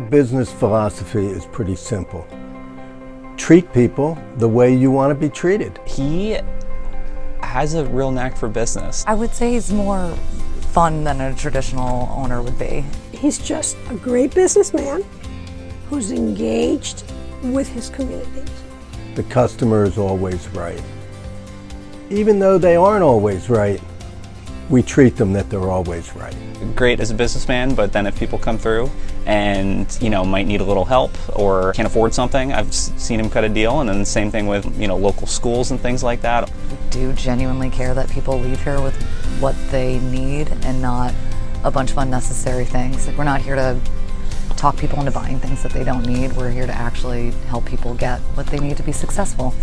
business philosophy is pretty simple. Treat people the way you want to be treated. He has a real knack for business. I would say he's more fun than a traditional owner would be. He's just a great businessman who's engaged with his community. The customer is always right. Even though they aren't always right, we treat them that they're always right. Great as a businessman, but then if people come through and, might need a little help or can't afford something, I've seen him cut a deal. And then the same thing with, local schools and things like that. We do genuinely care that people leave here with what they need and not a bunch of unnecessary things. Like, we're not here to talk people into buying things that they don't need. We're here to actually help people get what they need to be successful.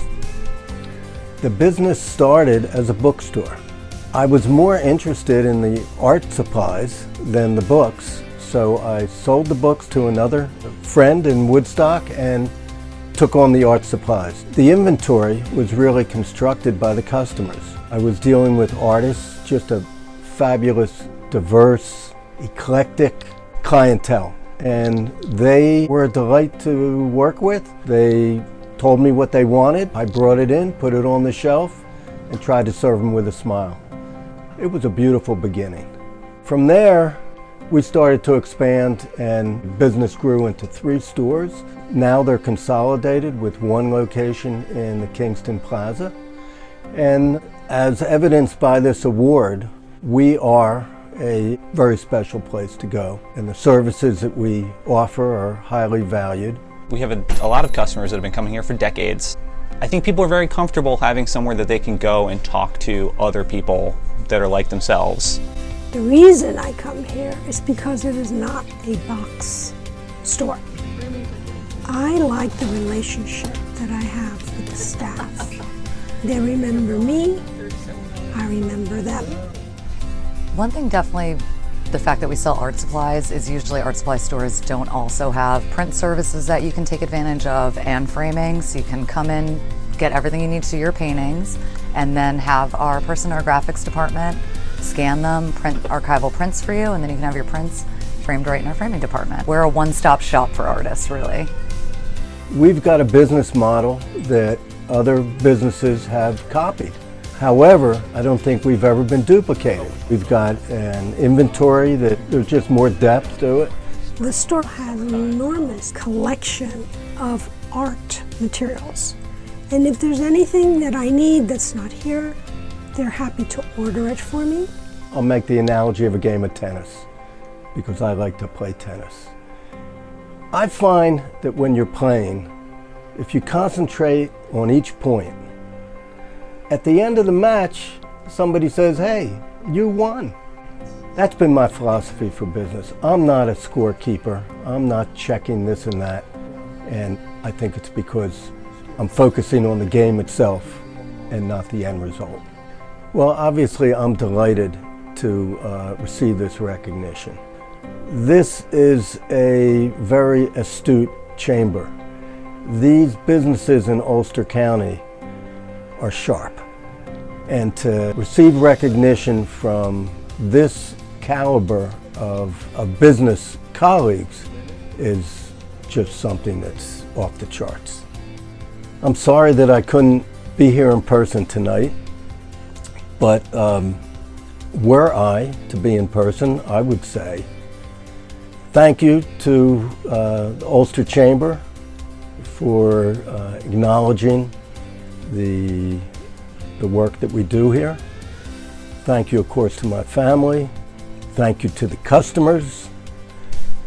The business started as a bookstore. I was more interested in the art supplies than the books, so I sold the books to another friend in Woodstock and took on the art supplies. The inventory was really constructed by the customers. I was dealing with artists, just a fabulous, diverse, eclectic clientele, and they were a delight to work with. They told me what they wanted. I brought it in, put it on the shelf, and tried to serve them with a smile. It was a beautiful beginning. From there, we started to expand and business grew into 3 stores. Now they're consolidated with 1 location in the Kingston Plaza. And as evidenced by this award, we are a very special place to go. And the services that we offer are highly valued. We have a lot of customers that have been coming here for decades. I think people are very comfortable having somewhere that they can go and talk to other people that are like themselves. The reason I come here is because it is not a box store. I like the relationship that I have with the staff. They remember me, I remember them. One thing definitely, the fact that we sell art supplies is usually art supply stores don't also have print services that you can take advantage of and framing, so you can come in, get everything you need to your paintings, and then have our person in our graphics department scan them, print archival prints for you, and then you can have your prints framed right in our framing department. We're a one-stop shop for artists, really. We've got a business model that other businesses have copied. However, I don't think we've ever been duplicated. We've got an inventory that there's just more depth to it. The store has an enormous collection of art materials. And if there's anything that I need that's not here, they're happy to order it for me. I'll make the analogy of a game of tennis because I like to play tennis. I find that when you're playing, if you concentrate on each point, at the end of the match, somebody says, "Hey, you won." That's been my philosophy for business. I'm not a scorekeeper. I'm not checking this and that. And I think it's because I'm focusing on the game itself and not the end result. Well, obviously, I'm delighted to receive this recognition. This is a very astute chamber. These businesses in Ulster County are sharp. And to receive recognition from this caliber of business colleagues is just something that's off the charts. I'm sorry that I couldn't be here in person tonight, but were I to be in person, I would say thank you to the Ulster Chamber for acknowledging the work that we do here. Thank you, of course, to my family. Thank you to the customers.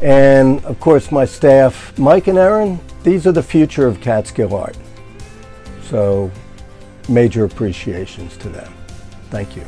And, of course, my staff. Mike and Erin, these are the future of Catskill art. So, major appreciations to them. Thank you.